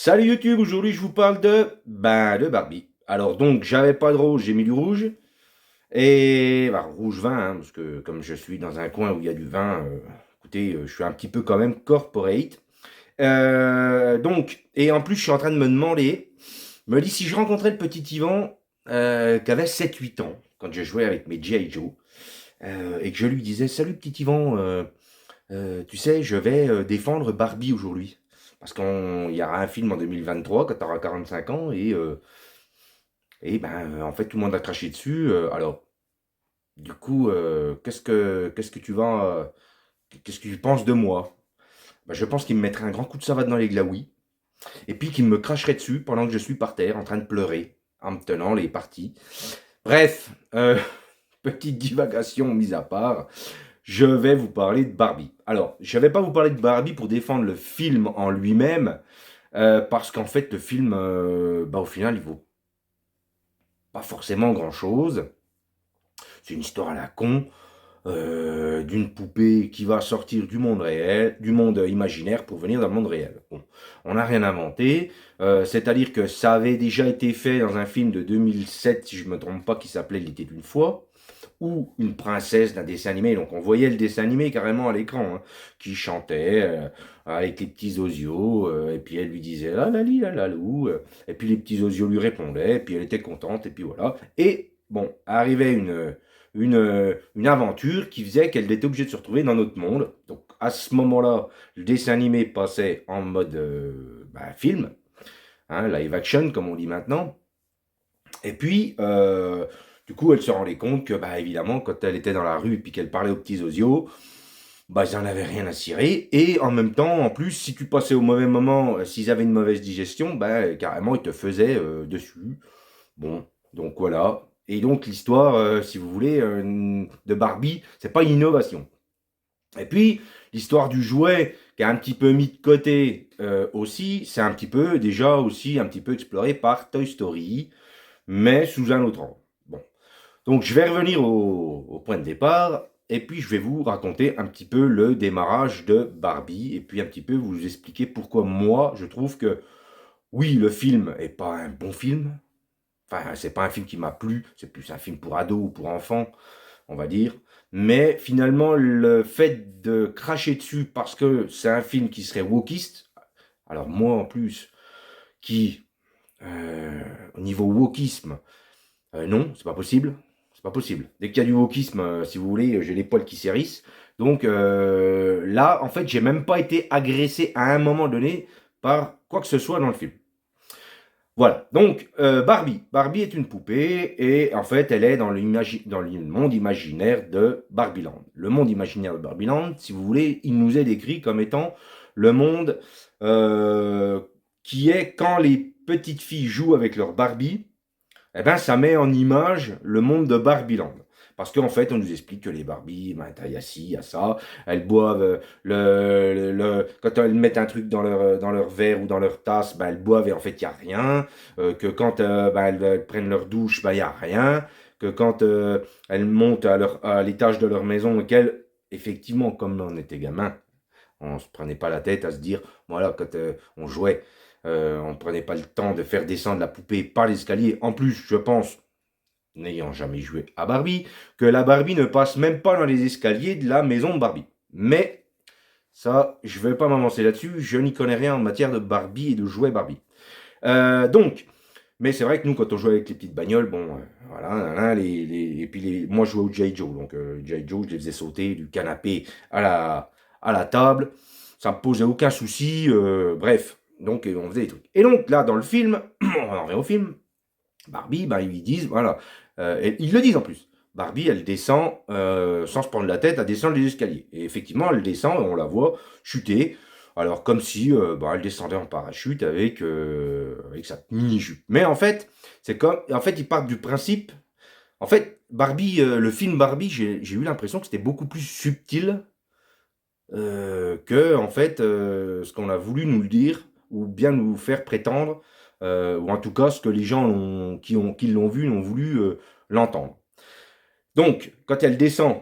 Salut YouTube, aujourd'hui je vous parle de Barbie. Alors donc j'avais pas de rouge, j'ai mis du rouge. Et rouge vin, hein, parce que comme je suis dans un coin où il y a du vin, écoutez, je suis un petit peu quand même corporate. Et en plus je suis en train de me demander, me dit si je rencontrais le petit Yvan qui avait 7-8 ans, quand je jouais avec mes G.I. Joe, et que je lui disais, salut petit Yvan, tu sais, je vais défendre Barbie aujourd'hui. Parce qu'il y aura un film en 2023 quand tu auras 45 ans en fait tout le monde a craché dessus. Alors, du coup, qu'est-ce que tu penses de moi? Je pense qu'il me mettrait un grand coup de savate dans les glaouis et puis qu'il me cracherait dessus pendant que je suis par terre en train de pleurer en me tenant les parties. Bref, petite divagation mise à part. Je vais vous parler de Barbie. Alors, je ne vais pas vous parler de Barbie pour défendre le film en lui-même, parce qu'en fait, le film, au final, il vaut pas forcément grand-chose. C'est une histoire à la con, d'une poupée qui va sortir du monde réel, du monde imaginaire pour venir dans le monde réel. Bon, on n'a rien inventé, c'est-à-dire que ça avait déjà été fait dans un film de 2007, si je ne me trompe pas, qui s'appelait Il était une fois, ou une princesse d'un dessin animé. Donc on voyait le dessin animé carrément à l'écran, hein, qui chantait avec les petits osios, et puis elle lui disait la la li la la lou, et puis les petits osios lui répondaient, et puis elle était contente, et puis voilà. Et bon, arrivait une aventure qui faisait qu'elle était obligée de se retrouver dans notre monde. Donc à ce moment-là, le dessin animé passait en mode film, hein, live action comme on dit maintenant. Et puis, du coup, elle se rendait compte que, évidemment, quand elle était dans la rue et puis qu'elle parlait aux petits osios, ils n'en avaient rien à cirer. Et en même temps, en plus, si tu passais au mauvais moment, s'ils avaient une mauvaise digestion, carrément, ils te faisaient dessus. Bon, donc voilà. Et donc, l'histoire, si vous voulez, de Barbie, c'est pas une innovation. Et puis, l'histoire du jouet, qui est un petit peu mis de côté aussi, c'est un petit peu, déjà aussi, un petit peu exploré par Toy Story, mais sous un autre angle. Bon. Donc je vais revenir au point de départ, et puis je vais vous raconter un petit peu le démarrage de Barbie, et puis un petit peu vous expliquer pourquoi moi je trouve que, oui, le film est pas un bon film, enfin c'est pas un film qui m'a plu, c'est plus un film pour ados ou pour enfants, on va dire, mais finalement le fait de cracher dessus parce que c'est un film qui serait wokiste, alors moi en plus, qui, au niveau wokisme, non, c'est pas possible. C'est pas possible. Dès qu'il y a du wokisme, si vous voulez, j'ai les poils qui s'hérissent. Donc là, en fait, j'ai même pas été agressé à un moment donné par quoi que ce soit dans le film. Voilà. Donc Barbie. Barbie est une poupée et en fait, elle est dans le monde imaginaire de Barbieland. Le monde imaginaire de Barbieland, si vous voulez, il nous est décrit comme étant le monde euh, qui est quand les petites filles jouent avec leur Barbie, ça met en image le monde de Barbieland. Parce qu'en fait, on nous explique que les Barbies, il y a ci, il y a ça, elles boivent quand elles mettent un truc dans leur verre ou dans leur tasse, elles boivent et en fait, il n'y a rien. Que quand elles prennent leur douche, il n'y a rien. Que quand elles montent à l'étage de leur maison et qu'elles, effectivement, comme on était gamin, on ne se prenait pas la tête à se dire, voilà, quand on jouait, on ne prenait pas le temps de faire descendre la poupée par l'escalier. En plus, je pense, n'ayant jamais joué à Barbie, que la Barbie ne passe même pas dans les escaliers de la maison de Barbie. Mais ça, je ne vais pas m'avancer là-dessus, je n'y connais rien en matière de Barbie et de jouets Barbie. Donc, mais c'est vrai que nous, quand on jouait avec les petites bagnoles, bon, voilà, et puis moi je jouais au G.I. Joe, donc G.I. Joe, je les faisais sauter du canapé à la table, ça me posait aucun souci, bref, donc on faisait des trucs. Et donc là, dans le film, on en revient au film, Barbie, ils disent, voilà, et ils le disent en plus, Barbie, elle descend sans se prendre la tête, elle descend les escaliers. Et effectivement, elle descend, on la voit chuter. Alors, comme si elle descendait en parachute avec sa mini-jupe. Mais en fait, en fait, ils partent du principe. En fait, Barbie, le film Barbie, j'ai eu l'impression que c'était beaucoup plus subtil que, en fait, ce qu'on a voulu nous le dire, ou bien nous faire prétendre, ou en tout cas, ce que les gens qui l'ont vu ont voulu l'entendre. Donc, quand elle descend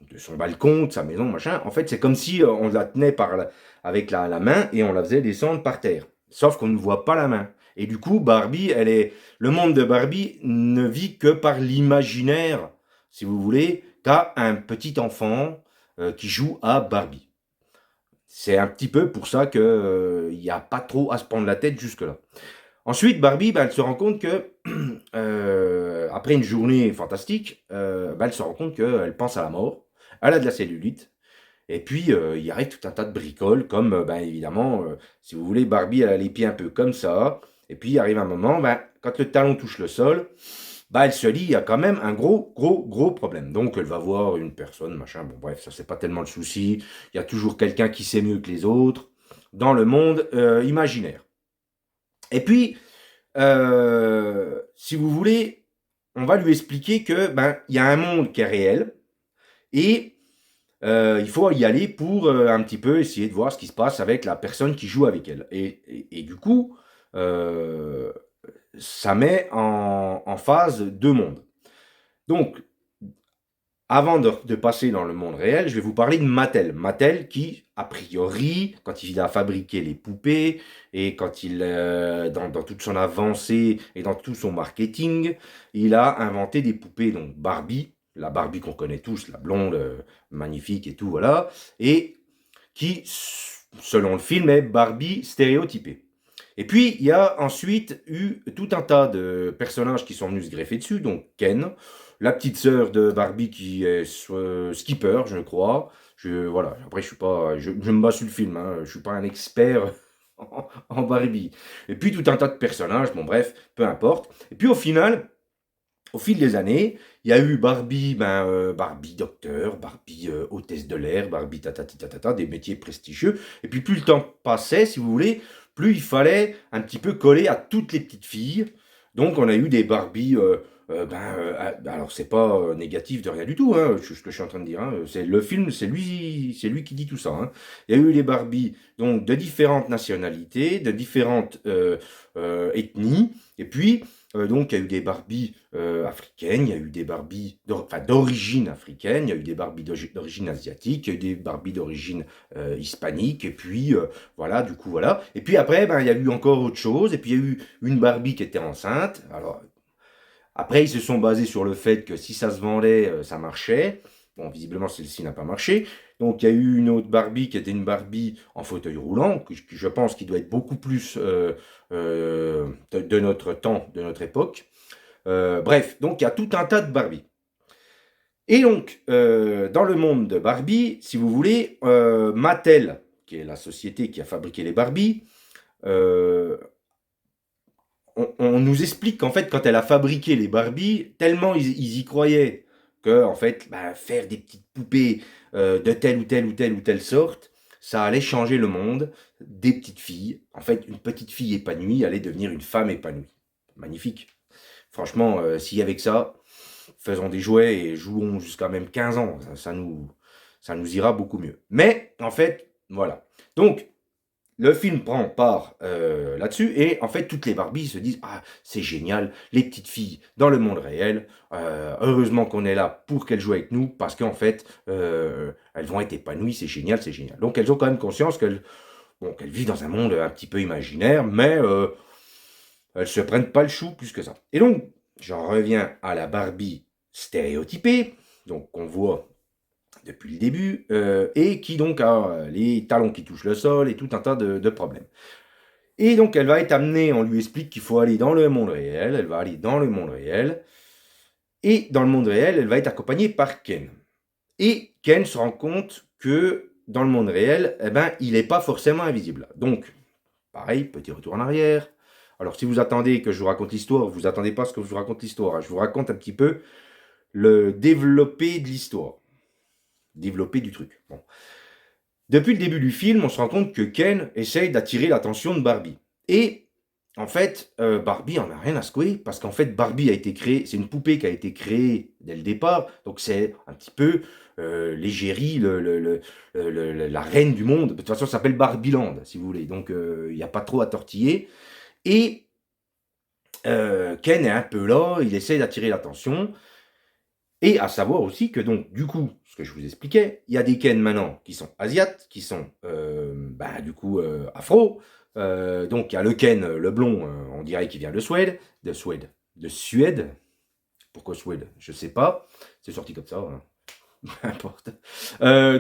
de son balcon, de sa maison, machin. En fait, c'est comme si on la tenait avec la main et on la faisait descendre par terre. Sauf qu'on ne voit pas la main. Et du coup, Barbie, le monde de Barbie ne vit que par l'imaginaire, si vous voulez, qu'a un petit enfant qui joue à Barbie. C'est un petit peu pour ça qu'il n'y a pas trop à se prendre la tête jusque-là. Ensuite, Barbie, elle se rend compte que, après une journée fantastique, elle se rend compte qu'elle pense à la mort, elle a de la cellulite, et puis il arrive tout un tas de bricoles, comme, évidemment, si vous voulez, Barbie, elle a les pieds un peu comme ça, et puis il arrive un moment, quand le talon touche le sol, elle se dit, il y a quand même un gros, gros, gros problème. Donc, elle va voir une personne, machin, bon bref, ça c'est pas tellement le souci, il y a toujours quelqu'un qui sait mieux que les autres, dans le monde imaginaire. Et puis, si vous voulez, on va lui expliquer que il y a un monde qui est réel et il faut y aller pour un petit peu essayer de voir ce qui se passe avec la personne qui joue avec elle. Et du coup, euh, ça met en phase deux mondes. Donc, avant de passer dans le monde réel, je vais vous parler de Mattel. Mattel qui, a priori, quand il a fabriqué les poupées et quand dans toute son avancée et dans tout son marketing, il a inventé des poupées, donc Barbie, la Barbie qu'on connaît tous, la blonde, magnifique et tout, voilà, et qui, selon le film, est Barbie stéréotypée. Et puis, il y a ensuite eu tout un tas de personnages qui sont venus se greffer dessus, donc Ken, la petite sœur de Barbie qui est Skipper, je crois. Voilà, après, je me base sur le film, hein, je suis pas un expert en Barbie. Et puis, tout un tas de personnages, bon bref, peu importe. Et puis, au final, au fil des années, il y a eu Barbie, Barbie docteur, Barbie hôtesse de l'air, Barbie tatata, des métiers prestigieux. Et puis plus le temps passait, si vous voulez, plus il fallait un petit peu coller à toutes les petites filles. Donc on a eu des Barbie, alors c'est pas négatif de rien du tout, hein, ce que je suis en train de dire. Hein, c'est le film, c'est lui qui dit tout ça. Hein. Il y a eu les Barbie donc de différentes nationalités, de différentes ethnies, et puis donc, il y a eu des Barbies africaines, il y a eu des Barbies d'origine africaine, il y a eu des Barbies d'origine asiatique, il y a eu des Barbies d'origine hispanique, et puis voilà, du coup, voilà. Et puis après, il y a eu encore autre chose, et puis il y a eu une Barbie qui était enceinte. Alors, après, ils se sont basés sur le fait que si ça se vendait, ça marchait. Bon, visiblement, celle-ci n'a pas marché. Donc, il y a eu une autre Barbie qui était une Barbie en fauteuil roulant, que je pense qu'il doit être beaucoup plus de notre temps, de notre époque. Bref, donc il y a tout un tas de Barbie. Et donc, dans le monde de Barbie, si vous voulez, Mattel, qui est la société qui a fabriqué les Barbie, euh, on nous explique qu'en fait, quand elle a fabriqué les Barbie, tellement ils y croyaient que, en fait, faire des petites poupées de telle ou telle ou telle ou telle sorte, ça allait changer le monde des petites filles. En fait, une petite fille épanouie allait devenir une femme épanouie. Magnifique. Franchement, si avec ça, faisons des jouets et jouons jusqu'à même 15 ans, ça nous ira beaucoup mieux. Mais, en fait, voilà. Donc, le film prend part là-dessus et en fait toutes les Barbies se disent ah c'est génial les petites filles dans le monde réel heureusement qu'on est là pour qu'elles jouent avec nous parce qu'en fait elles vont être épanouies c'est génial donc elles ont quand même conscience qu'elles vivent dans un monde un petit peu imaginaire mais elles se prennent pas le chou plus que ça et donc j'en reviens à la Barbie stéréotypée donc qu'on voit depuis le début, et qui donc a les talons qui touchent le sol et tout un tas de problèmes. Et donc elle va être amenée, on lui explique qu'il faut aller dans le monde réel, elle va aller dans le monde réel, et dans le monde réel, elle va être accompagnée par Ken. Et Ken se rend compte que dans le monde réel, il n'est pas forcément invisible. Donc, pareil, petit retour en arrière. Alors si vous attendez que je vous raconte l'histoire, vous attendez pas à ce que je vous raconte l'histoire. Hein. Je vous raconte un petit peu le développé de l'histoire. Développé du truc. Bon. Depuis le début du film, on se rend compte que Ken essaye d'attirer l'attention de Barbie. Et en fait, Barbie en a rien à secouer, parce qu'en fait, Barbie a été créée, c'est une poupée qui a été créée dès le départ, donc c'est un petit peu l'égérie, la reine du monde. De toute façon, ça s'appelle Barbieland, si vous voulez, donc il n'y a pas trop à tortiller. Et Ken est un peu là, il essaye d'attirer l'attention, Et à savoir aussi que donc, du coup, ce que je vous expliquais, il y a des Ken maintenant qui sont asiates, qui sont, du coup, afro. Donc, il y a le Ken, le blond, on dirait qu'il vient de Suède. Pourquoi Suède? Je sais pas. C'est sorti comme ça, hein. Peu importe.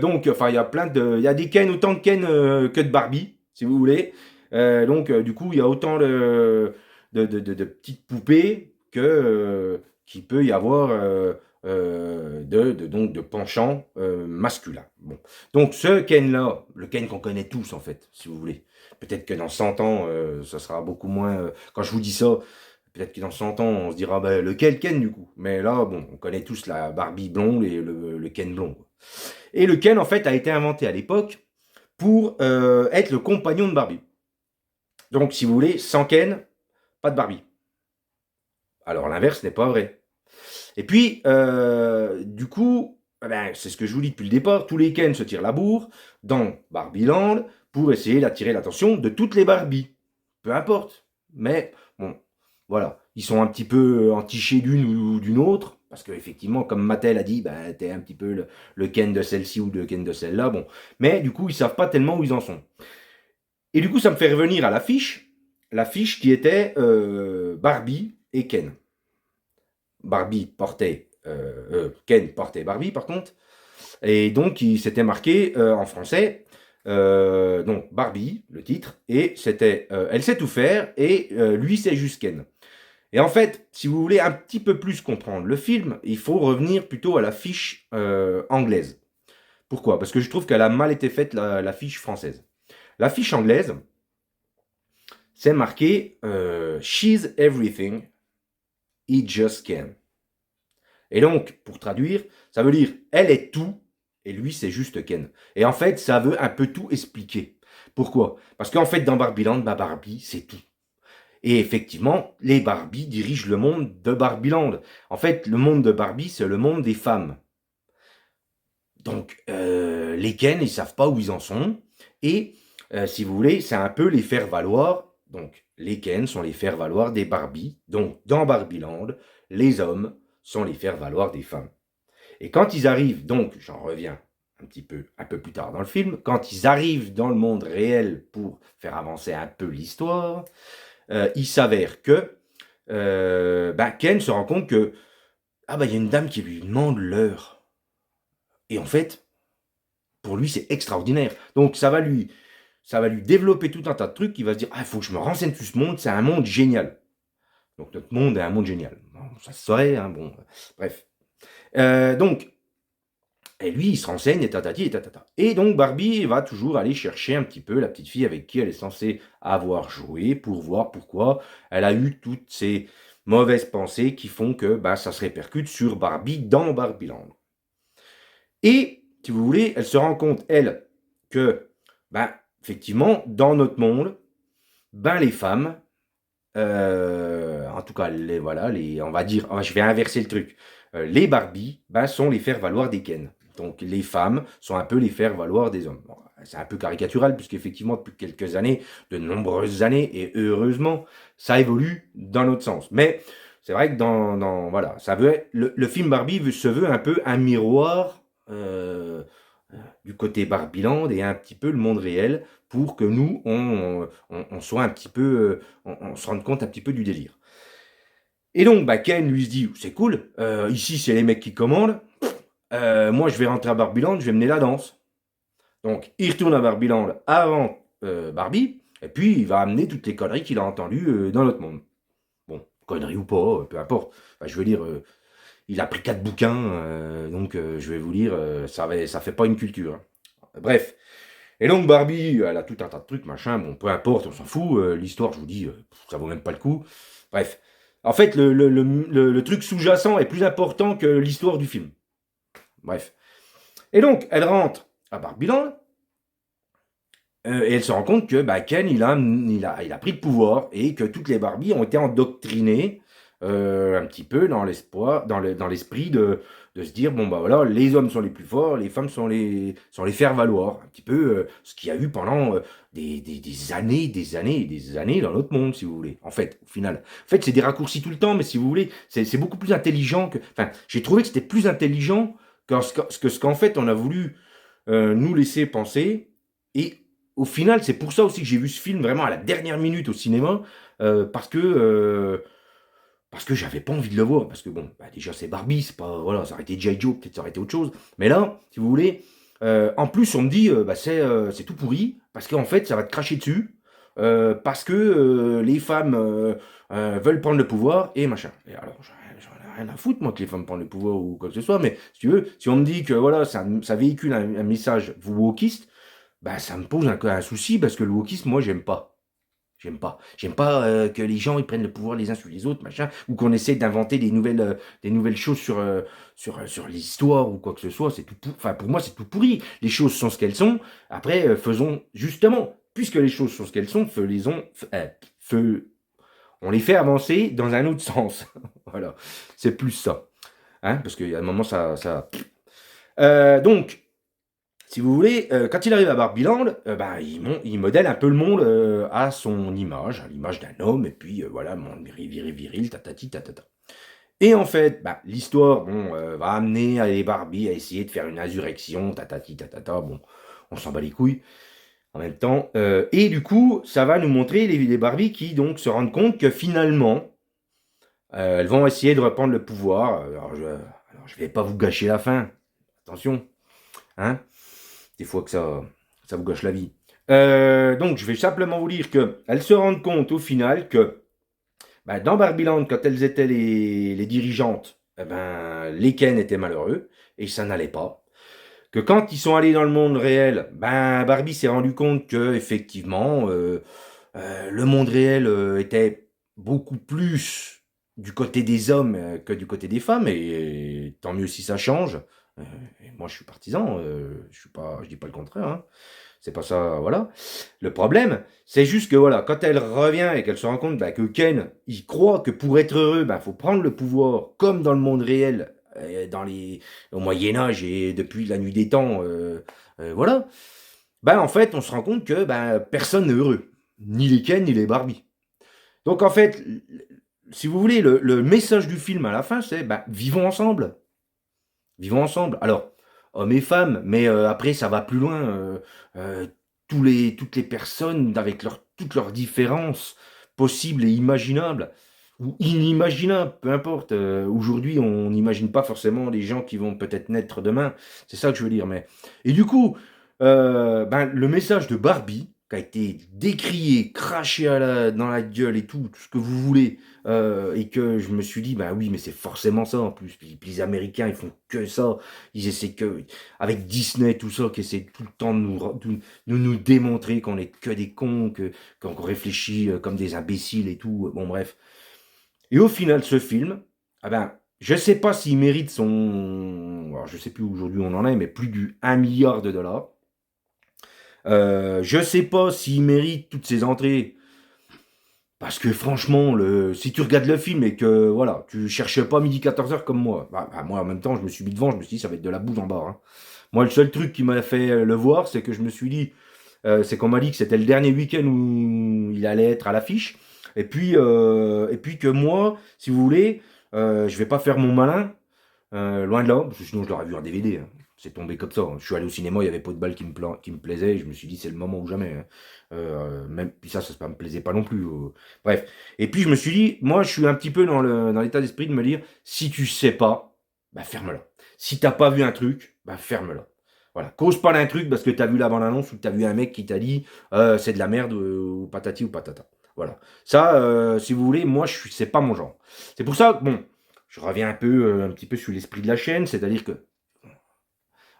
Donc, enfin, il y a des Ken, autant de Ken que de Barbie, si vous voulez. Donc, du coup, il y a autant de petites poupées que qu'il peut y avoir donc de penchants masculins. Bon. Donc, ce Ken-là, le Ken qu'on connaît tous, en fait, si vous voulez. Peut-être que dans 100 ans, ça sera beaucoup moins... quand je vous dis ça, peut-être que dans 100 ans, on se dira, bah, lequel Ken du coup? Mais là, bon, on connaît tous la Barbie blonde et le Ken blond. Et le Ken, en fait, a été inventé à l'époque pour être le compagnon de Barbie. Donc, si vous voulez, sans Ken, pas de Barbie. Alors, l'inverse n'est pas vrai. Et puis, du coup, c'est ce que je vous dis depuis le départ, tous les Ken se tirent la bourre dans Barbieland pour essayer d'attirer l'attention de toutes les Barbies. Peu importe. Mais, bon, voilà. Ils sont un petit peu entichés d'une ou d'une autre, parce qu'effectivement, comme Mattel a dit, t'es un petit peu le Ken de celle-ci ou le Ken de celle-là, bon. Mais du coup, ils savent pas tellement où ils en sont. Et du coup, ça me fait revenir à l'affiche qui était Barbie et Ken. Ken portait Barbie par contre, et donc il s'était marqué en français, donc Barbie, le titre, et c'était elle sait tout faire, et lui c'est juste Ken. Et en fait, si vous voulez un petit peu plus comprendre le film, il faut revenir plutôt à l'affiche anglaise. Pourquoi? Parce que je trouve qu'elle a mal été faite l'affiche française. L'affiche anglaise, c'est marqué She's everything, he just can. Et donc, pour traduire, ça veut dire elle est tout et lui c'est juste Ken. Et en fait, ça veut un peu tout expliquer. Pourquoi? Parce qu'en fait, dans Barbieland, Barbie c'est tout. Et effectivement, les Barbies dirigent le monde de Barbieland. En fait, le monde de Barbie, c'est le monde des femmes. Donc, les Ken, ils savent pas où ils en sont. Et, si vous voulez, c'est un peu les faire valoir. Donc, les Ken sont les faire valoir des Barbies. Donc, dans Barbieland, les hommes sont les faire valoir des femmes. Et quand ils arrivent, donc, j'en reviens un peu plus tard dans le film, quand ils arrivent dans le monde réel pour faire avancer un peu l'histoire, il s'avère que Ken se rend compte que il y a une dame qui lui demande l'heure. Et en fait, pour lui, c'est extraordinaire. Donc ça va lui développer tout un tas de trucs. Il va se dire, il faut que je me renseigne sur ce monde, c'est un monde génial. Donc notre monde est un monde génial. Bon, ça se saurait, hein, bon, bref. Donc, et lui, il se renseigne, et tatati, et tatata. Et donc, Barbie va toujours aller chercher un petit peu la petite fille avec qui elle est censée avoir joué pour voir pourquoi elle a eu toutes ces mauvaises pensées qui font que ça se répercute sur Barbie dans Barbieland. Et, si vous voulez, elle se rend compte, elle, que, effectivement, dans notre monde, les femmes, en tout cas, on va dire, je vais inverser le truc, les Barbies, sont les faire-valoir des Ken. Donc les femmes sont un peu les faire-valoir des hommes. Bon, c'est un peu caricatural, puisqu'effectivement, depuis quelques années, de nombreuses années, et heureusement, ça évolue dans l'autre sens. Mais c'est vrai que voilà, ça veut être, le film Barbie se veut un peu un miroir du côté Barbieland et un petit peu le monde réel, pour que nous, on soit un petit peu, on se rende compte un petit peu du délire. Et donc, Ken lui se dit, c'est cool, ici c'est les mecs qui commandent, moi je vais rentrer à Barbieland, je vais mener la danse. Donc, il retourne à Barbieland avant Barbie, et puis il va amener toutes les conneries qu'il a entendues dans notre monde. Bon, conneries ou pas, peu importe. Je veux dire, il a pris 4 bouquins, donc je vais vous dire, ça fait pas une culture. Hein. Bref. Et donc Barbie, elle a tout un tas de trucs, machin, bon, peu importe, on s'en fout. L'histoire, je vous dis, ça vaut même pas le coup. Bref. En fait, le truc sous-jacent est plus important que l'histoire du film. Bref. Et donc, elle rentre à Barbieland, et elle se rend compte que Ken, il a pris le pouvoir, et que toutes les Barbies ont été endoctrinées un petit peu dans l'espoir, dans l'esprit de se dire, bon bah voilà, les hommes sont les plus forts, les femmes sont les faire-valoir. Un petit peu ce qu'il y a eu pendant des années, des années et des années dans notre monde, si vous voulez. En fait, au final. En fait, c'est des raccourcis tout le temps, mais si vous voulez, c'est beaucoup plus intelligent que... Enfin, j'ai trouvé que c'était plus intelligent que ce qu'en fait on a voulu nous laisser penser. Et au final, c'est pour ça aussi que j'ai vu ce film vraiment à la dernière minute au cinéma, parce que j'avais pas envie de le voir. Parce que bon, bah déjà c'est Barbie, c'est pas, voilà, ça aurait été G.I. Joe, peut-être ça aurait été autre chose. Mais là, si vous voulez, en plus on me dit, bah, c'est tout pourri, parce qu'en fait ça va te cracher dessus, parce que les femmes veulent prendre le pouvoir, et machin. Et alors, j'en ai rien à foutre, moi, que les femmes prennent le pouvoir ou quoi que ce soit, mais si tu veux, si on me dit que voilà, ça véhicule un message wokiste, bah, ça me pose un souci, parce que le wokisme, moi, j'aime pas. J'aime pas. J'aime pas que les gens ils prennent le pouvoir les uns sur les autres, machin, ou qu'on essaie d'inventer des nouvelles choses sur l'histoire ou quoi que ce soit. C'est tout enfin, pour moi, c'est tout pourri. Les choses sont ce qu'elles sont. Après, faisons justement, puisque les choses sont ce qu'elles sont, on les fait avancer dans un autre sens. Voilà. C'est plus ça. Hein, parce qu'il y a un moment, donc, si vous voulez, quand il arrive à Barbieland, bah, il modèle un peu le monde à son image, à l'image d'un homme, et puis voilà, monde viril, tatati, tatata. Et en fait, bah, l'histoire, bon, va amener les Barbie à essayer de faire une insurrection, tatati, tatata, bon, on s'en bat les couilles en même temps. Et du coup, ça va nous montrer les Barbie qui donc se rendent compte que finalement, elles vont essayer de reprendre le pouvoir. Alors je vais pas vous gâcher la fin, attention, hein. Des fois que ça vous gâche la vie. Donc, je vais simplement vous dire qu'elles se rendent compte au final que bah, dans Barbieland, quand elles étaient les dirigeantes, eh ben, les Ken étaient malheureux et ça n'allait pas. Que quand ils sont allés dans le monde réel, ben, Barbie s'est rendu compte que effectivement, le monde réel était beaucoup plus du côté des hommes que du côté des femmes, et tant mieux si ça change. Euh, et moi, je suis partisan, je dis pas le contraire, hein. C'est pas ça, voilà. Le problème, c'est juste que voilà, quand elle revient et qu'elle se rend compte bah, que Ken, il croit que pour être heureux, bah, faut prendre le pouvoir comme dans le monde réel, au Moyen Âge et depuis la nuit des temps, voilà. Bah, en fait, on se rend compte que bah, personne n'est heureux, ni les Ken ni les Barbie. Donc en fait, si vous voulez, le message du film à la fin, c'est bah, vivons ensemble. Vivons ensemble. Alors, hommes et femmes, mais après, ça va plus loin. Euh, toutes les personnes, avec toutes leurs différences possibles et imaginables, ou inimaginables, peu importe. Aujourd'hui, on n'imagine pas forcément les gens qui vont peut-être naître demain. C'est ça que je veux dire. Et du coup, ben, le message de Barbie, qui a été décrié, craché dans la gueule et tout ce que vous voulez, et que je me suis dit, bah oui, mais c'est forcément ça en plus. Puis les Américains, ils font que ça. Ils essaient que, avec Disney, tout ça, qui essaie tout le temps de nous démontrer qu'on est que des cons, qu'on réfléchit comme des imbéciles et tout. Bon, bref. Et au final, ce film, ah ben, je sais pas s'il mérite son. Alors, je sais plus où aujourd'hui on en est, mais plus du 1 milliard de dollars. Je sais pas s'il mérite toutes ces entrées. Parce que franchement, si tu regardes le film et que voilà, tu cherches pas midi 14h comme moi, bah, moi en même temps, je me suis mis devant, je me suis dit, ça va être de la bouse en bas, hein. Moi, le seul truc qui m'a fait le voir, c'est que je me suis dit, c'est qu'on m'a dit que c'était le dernier week-end où il allait être à l'affiche. Et puis que moi, si vous voulez, je vais pas faire mon malin, loin de là, parce que sinon je l'aurais vu en DVD, hein. C'est tombé comme ça, hein. Je suis allé au cinéma, il y avait pas de balle qui me plaisait, et je me suis dit c'est le moment ou jamais, hein. Même, puis ça me plaisait pas non plus. Bref. Et puis je me suis dit, moi je suis un petit peu dans l'état d'esprit de me dire, si tu sais pas, bah ferme-la. Si t'as pas vu un truc, bah ferme-la. Voilà. Cause pas d'un truc parce que t'as vu la bande-annonce ou que t'as vu un mec qui t'a dit c'est de la merde ou patati ou patata. Voilà. Ça, si vous voulez, moi c'est pas mon genre. C'est pour ça que bon, je reviens un petit peu sur l'esprit de la chaîne, c'est-à-dire que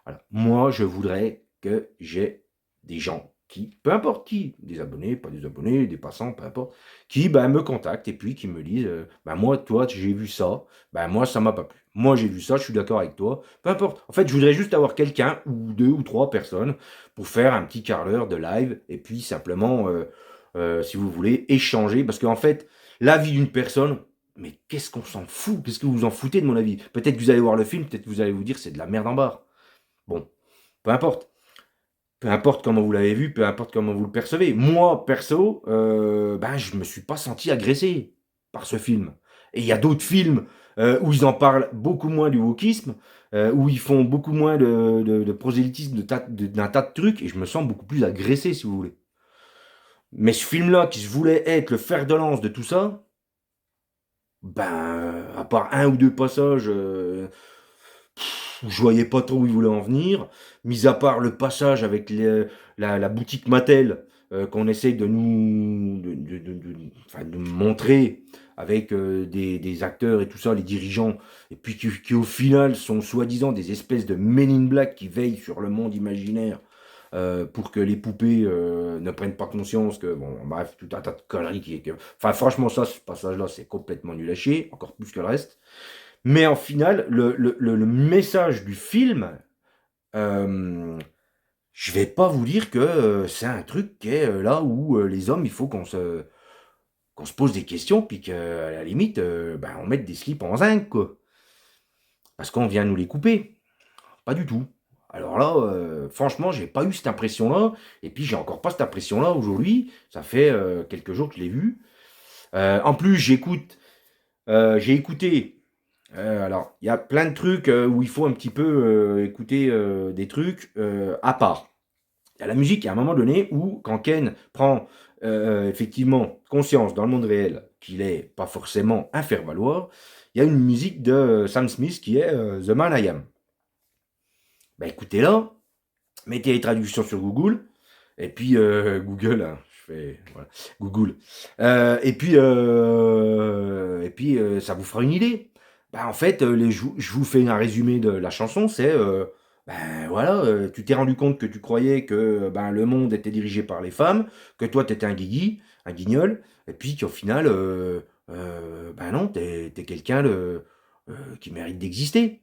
voilà, moi je voudrais que j'ai des gens qui, peu importe qui, des abonnés, pas des abonnés, des passants, peu importe, qui ben, me contactent et puis qui me disent ben, moi, toi, j'ai vu ça, ben, moi, ça m'a pas plu. Moi, j'ai vu ça, je suis d'accord avec toi, peu importe. En fait, je voudrais juste avoir quelqu'un ou deux ou trois personnes pour faire un petit quart d'heure de live et puis simplement, si vous voulez, échanger parce qu'en fait, la vie d'une personne, mais qu'est-ce qu'on s'en fout? Qu'est-ce que vous en foutez de mon avis? Peut-être que vous allez voir le film, peut-être que vous allez vous dire c'est de la merde en barre. Bon, peu importe. Peu importe comment vous l'avez vu, peu importe comment vous le percevez. Moi, perso, ben, je me suis pas senti agressé par ce film. Et il y a d'autres films où ils en parlent beaucoup moins du wokisme, où ils font beaucoup moins de prosélytisme d'un tas de trucs, et je me sens beaucoup plus agressé, si vous voulez. Mais ce film-là, qui se voulait être le fer de lance de tout ça, ben, à part un ou deux passages où je voyais pas trop où il voulait en venir, mis à part le passage avec la boutique Mattel qu'on essaye de nous enfin, de montrer avec des acteurs et tout ça, les dirigeants, et puis qui au final sont soi-disant des espèces de Men in Black qui veillent sur le monde imaginaire pour que les poupées ne prennent pas conscience que, bon, bref, tout un tas de conneries enfin, franchement, ça, ce passage-là, c'est complètement nul à chier, encore plus que le reste. Mais en final, le message du film, euh, je vais pas vous dire que c'est un truc qui est là où les hommes, il faut qu'on se pose des questions, puis qu'à la limite, ben, on mette des slips en zinc, quoi. Parce qu'on vient nous les couper. Pas du tout. Alors là, franchement, j'ai pas eu cette impression-là. Et puis, j'ai encore pas cette impression-là aujourd'hui. Ça fait quelques jours que je l'ai vu. En plus, j'ai écouté. Alors, il y a plein de trucs où il faut un petit peu écouter des trucs à part. Il y a la musique, il y a un moment donné où, quand Ken prend effectivement conscience dans le monde réel qu'il n'est pas forcément un faire-valoir, il y a une musique de Sam Smith qui est The Man I Am. Ben écoutez-la, mettez les traductions sur Google, et puis Google, hein, je fais voilà, Google, ça vous fera une idée. Ben, en fait, je vous fais un résumé de la chanson, c'est ben voilà, tu t'es rendu compte que tu croyais que ben, le monde était dirigé par les femmes, que toi t'étais un guigui, un guignol, et puis qu'au final, ben non, t'es quelqu'un qui mérite d'exister.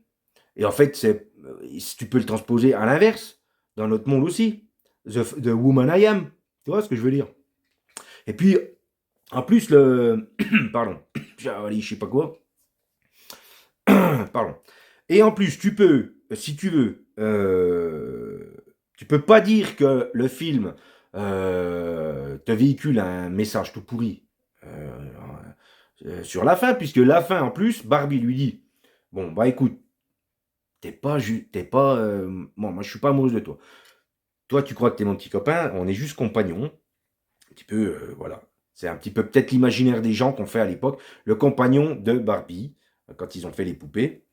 Et en fait, si tu peux le transposer à l'inverse, dans notre monde aussi. The woman I am. Tu vois ce que je veux dire? Et puis, en plus, pardon. Allez, je sais pas quoi. Pardon. Et en plus, tu peux, si tu veux, tu peux pas dire que le film te véhicule un message tout pourri sur la fin, puisque la fin, en plus, Barbie lui dit, bon, bah écoute, t'es pas, bon, moi je suis pas amoureuse de toi. Toi, tu crois que t'es mon petit copain, on est juste compagnons. Un petit peu, voilà. C'est un petit peu peut-être l'imaginaire des gens qu'on fait à l'époque. Le compagnon de Barbie, quand ils ont fait les poupées.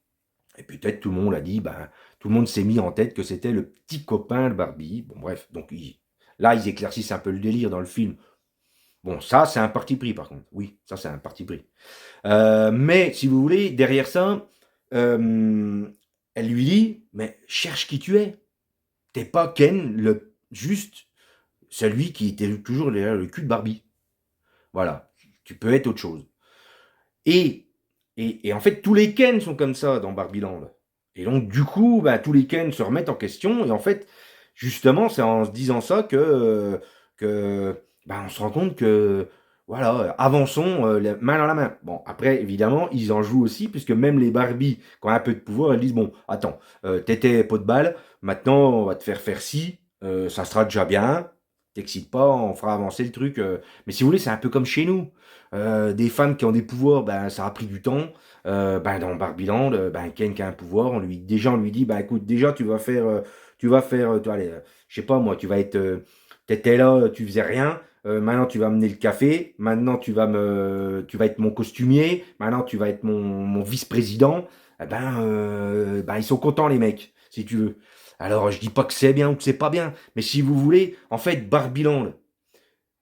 Et peut-être tout le monde a dit, ben, tout le monde s'est mis en tête que c'était le petit copain de Barbie. Bon, bref, donc là, ils éclaircissent un peu le délire dans le film. Bon, ça, c'est un parti pris, par contre. Oui, ça, c'est un parti pris. Mais, si vous voulez, derrière ça, elle lui dit, mais cherche qui tu es. T'es pas Ken, juste celui qui était toujours derrière le cul de Barbie. Voilà, tu peux être autre chose. Et, et en fait, tous les Ken sont comme ça dans Barbieland. Et donc, du coup, bah, tous les Ken se remettent en question. Et en fait, justement, c'est en se disant ça que bah, on se rend compte que, voilà, avançons la main dans la main. Bon, après, évidemment, ils en jouent aussi, puisque même les Barbies, qui ont un peu de pouvoir, elles disent, bon, attends, t'étais pot de balle, maintenant, on va te faire faire ci, ça sera déjà bien, t'excites pas, on fera avancer le truc. Mais si vous voulez, c'est un peu comme chez nous. Des femmes qui ont des pouvoirs, ben, ça a pris du temps. Ben, dans Barbieland, ben, Ken qui a un pouvoir, on lui dit, ben, écoute, déjà, allez, je sais pas moi, t'étais là, tu faisais rien. Maintenant, tu vas amener le café. Maintenant, tu vas être mon costumier. Maintenant, tu vas être mon vice-président. Eh ben, ils sont contents, les mecs, si tu veux. Alors, je dis pas que c'est bien ou que c'est pas bien, mais si vous voulez, en fait, Barbieland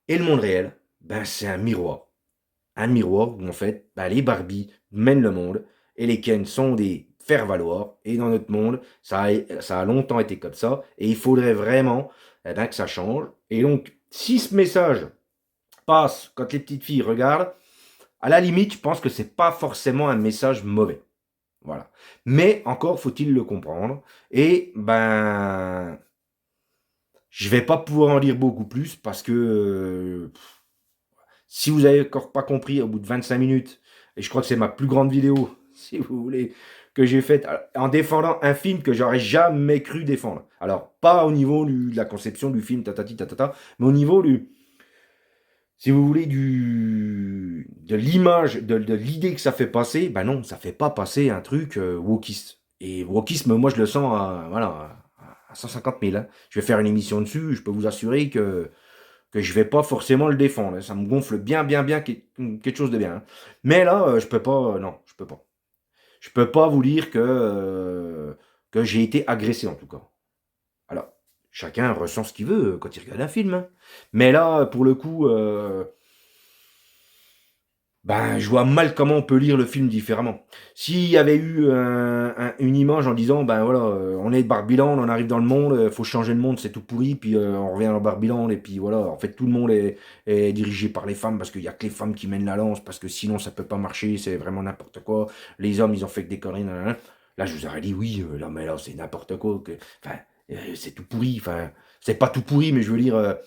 et le monde réel, ben, c'est un miroir. Un miroir où, en fait, ben, les Barbies mènent le monde et les Ken sont des faire-valoir. Et dans notre monde, ça a longtemps été comme ça. Et il faudrait vraiment ben, que ça change. Et donc, si ce message passe quand les petites filles regardent, à la limite, je pense que c'est pas forcément un message mauvais. Voilà. Mais encore faut-il le comprendre. Et ben, je vais pas pouvoir en dire beaucoup plus parce que si vous avez encore pas compris au bout de 25 minutes, et je crois que c'est ma plus grande vidéo, si vous voulez, que j'ai faite en défendant un film que j'aurais jamais cru défendre. Alors, pas au niveau de la conception du film, tatati tatata, mais au niveau si vous voulez, de l'image, de l'idée que ça fait passer, ben non, ça fait pas passer un truc wokiste. Et wokisme, moi, je le sens voilà, à 150 000. Hein. Je vais faire une émission dessus, je peux vous assurer que je vais pas forcément le défendre. Hein. Ça me gonfle bien, bien, bien quelque chose de bien. Hein. Mais là, je peux pas, non, je peux pas. Je peux pas vous dire que j'ai été agressé, en tout cas. Alors, chacun ressent ce qu'il veut quand il regarde un film. Hein. Mais là, pour le coup, ben, je vois mal comment on peut lire le film différemment. S'il y avait eu une image en disant, ben voilà, on est de Barbiland, on arrive dans le monde, faut changer le monde, c'est tout pourri, puis on revient dans Barbiland, et puis voilà, en fait tout le monde est dirigé par les femmes, parce qu'il y a que les femmes qui mènent la lance, parce que sinon ça peut pas marcher, c'est vraiment n'importe quoi. Les hommes, ils ont fait que des conneries, nanana. Là, je vous aurais dit, oui, là, mais là, c'est n'importe quoi. Enfin, c'est tout pourri, enfin, c'est pas tout pourri, mais je veux dire,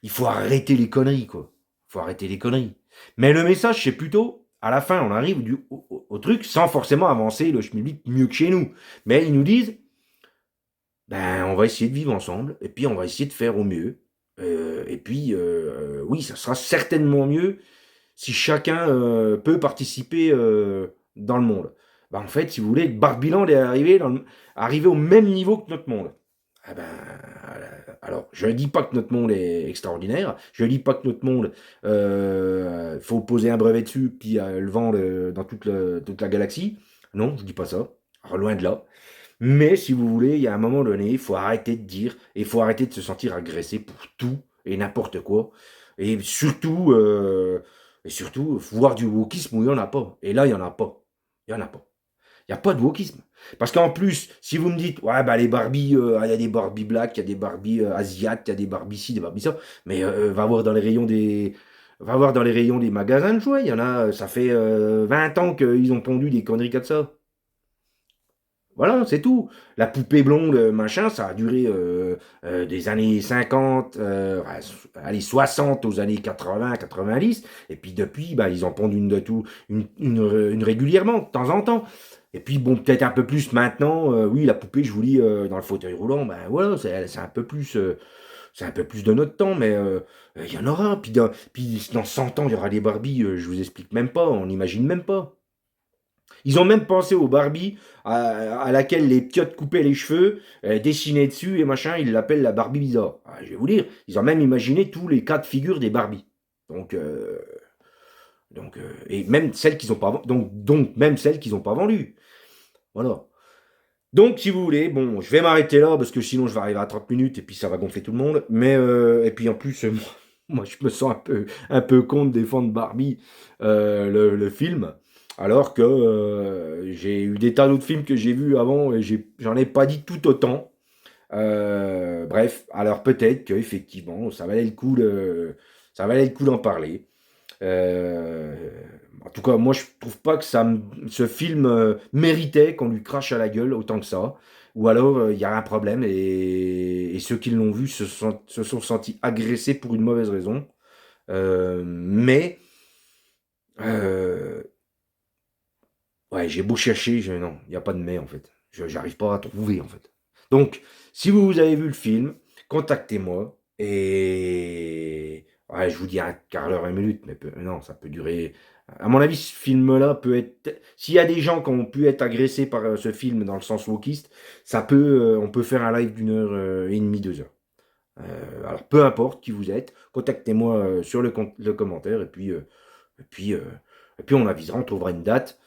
il faut arrêter les conneries, quoi. Il faut arrêter les conneries. Mais le message, c'est plutôt, à la fin, on arrive au truc sans forcément avancer le schmilblick mieux que chez nous. Mais ils nous disent, ben, on va essayer de vivre ensemble, et puis on va essayer de faire au mieux. Et puis, oui, ça sera certainement mieux si chacun peut participer dans le monde. Ben, en fait, si vous voulez, Barbiland est arrivé au même niveau que notre monde. Ah ben, alors, je ne dis pas que notre monde est extraordinaire, je ne dis pas que notre monde, faut poser un brevet dessus, puis le vendre dans toute la galaxie. Non, je ne dis pas ça. Alors, loin de là. Mais si vous voulez, il y a un moment donné, il faut arrêter de dire, et il faut arrêter de se sentir agressé pour tout et n'importe quoi. Et surtout, voir du wokisme où il n'y en a pas. Et là, il n'y en a pas. Il n'y en a pas. Il n'y a pas de wokisme. Parce qu'en plus, si vous me dites, ouais, bah les Barbies, il y a des Barbies black, il y a des Barbies asiates, il y a des Barbies ci, des Barbies ça, mais va voir dans les rayons des magasins de jouets, il y en a, ça fait 20 ans qu'ils ont pondu des conneries comme ça. Voilà, c'est tout. La poupée blonde, machin, ça a duré des années 50, allez, 60 aux années 80, 90. Et puis depuis, bah, ils en pondent une de tout, une régulièrement, de temps en temps. Et puis bon, peut-être un peu plus maintenant. Oui, la poupée, je vous dis, dans le fauteuil roulant, ben voilà, c'est un peu plus, c'est un peu plus de notre temps, mais il y en aura. Puis dans 100 ans, il y aura des Barbies, je vous explique même pas, on n'imagine même pas. Ils ont même pensé aux Barbie à laquelle les piottes coupaient les cheveux, dessinaient dessus et machin, ils l'appellent la Barbie bizarre. Ah, je vais vous dire, ils ont même imaginé tous les cas de figure des Barbie. Donc, et même celles qu'ils ont pas donc même celles qu'ils n'ont pas vendues. Voilà. Donc, si vous voulez, bon, je vais m'arrêter là parce que sinon je vais arriver à 30 minutes et puis ça va gonfler tout le monde. Mais et puis en plus, moi, je me sens un peu con de défendre Barbie, le film, alors que j'ai eu des tas d'autres films que j'ai vus avant et j'en ai pas dit tout autant. Bref, alors peut-être qu'effectivement, ça valait le coup d'en parler. Euh, En tout cas, moi, je trouve pas que ce film méritait qu'on lui crache à la gueule autant que ça. Ou alors, il y a un problème et ceux qui l'ont vu se sont sentis agressés pour une mauvaise raison. Mais, euh, ouais, j'ai beau chercher, non, il n'y a pas de mais en fait. J'arrive pas à trouver en fait. Donc, si vous avez vu le film, contactez-moi et ouais, je vous dis un quart d'heure, 1 minute, mais non, ça peut durer. À mon avis, ce film-là peut être. S'il y a des gens qui ont pu être agressés par ce film dans le sens wokiste, on peut faire un live d'1 heure et demie, 2 heures. Alors, peu importe qui vous êtes, contactez-moi sur le commentaire et puis on avisera, on trouvera une date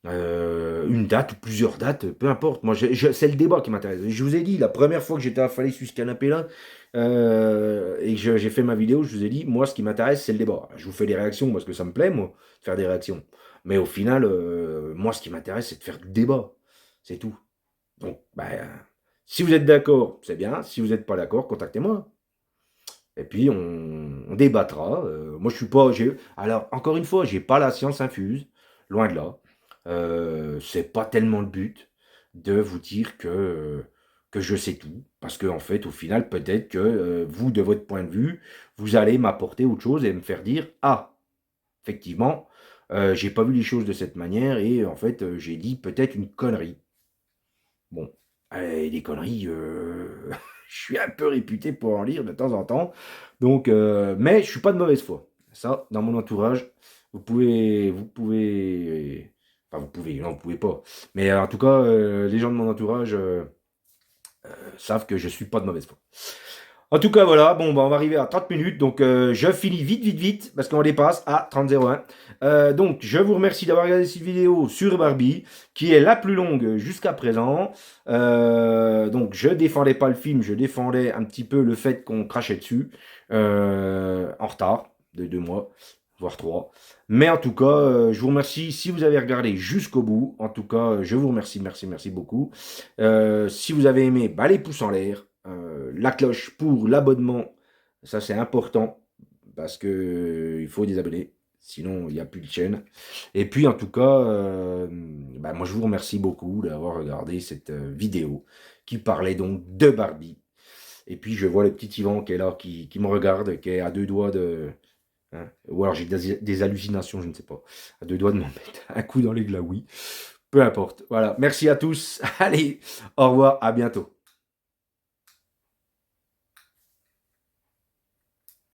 ou plusieurs dates, peu importe. Moi, c'est le débat qui m'intéresse. Je vous ai dit, la première fois que j'étais affalé sur ce canapé-là et que j'ai fait ma vidéo, je vous ai dit, moi, ce qui m'intéresse, c'est le débat. Je vous fais des réactions parce que ça me plaît, moi, de faire des réactions. Mais au final, moi, ce qui m'intéresse, c'est de faire du débat. C'est tout. Donc, ben, si vous êtes d'accord, c'est bien. Si vous n'êtes pas d'accord, contactez-moi. Et puis, on débattra. Moi, je suis pas. Alors, encore une fois, j'ai pas la science infuse. Loin de là. C'est pas tellement le but de vous dire que je sais tout. Parce qu'en fait, au final, peut-être que vous, de votre point de vue, vous allez m'apporter autre chose et me faire dire, ah, effectivement, J'ai pas vu les choses de cette manière et en fait, j'ai dit peut-être une connerie. Bon, des conneries, je suis un peu réputé pour en lire de temps en temps. Donc, mais je suis pas de mauvaise foi. Ça, dans mon entourage, enfin vous pouvez, non, vous pouvez pas. Mais en tout cas, les gens de mon entourage savent que je suis pas de mauvaise foi. En tout cas, voilà, bon, bah, on va arriver à 30 minutes, donc je finis vite, vite, vite, parce qu'on dépasse à 30,01. Donc, je vous remercie d'avoir regardé cette vidéo sur Barbie, qui est la plus longue jusqu'à présent. Donc, je défendais pas le film, je défendais un petit peu le fait qu'on crachait dessus, en retard, de 2 mois, voire 3. Mais en tout cas, je vous remercie si vous avez regardé jusqu'au bout. En tout cas, je vous remercie, merci, merci beaucoup. Si vous avez aimé, bah, les pouces en l'air. La cloche pour l'abonnement, ça c'est important parce que il faut des abonnés, sinon il n'y a plus de chaîne. Et puis en tout cas, bah, moi je vous remercie beaucoup d'avoir regardé cette vidéo qui parlait donc de Barbie. Et puis je vois le petit Yvan qui est là, qui me regarde, qui est à 2 doigts de... hein, ou alors j'ai des hallucinations, je ne sais pas. À 2 doigts de m'en mettre un coup dans les glaouis. Peu importe. Voilà, merci à tous. Allez, au revoir, à bientôt.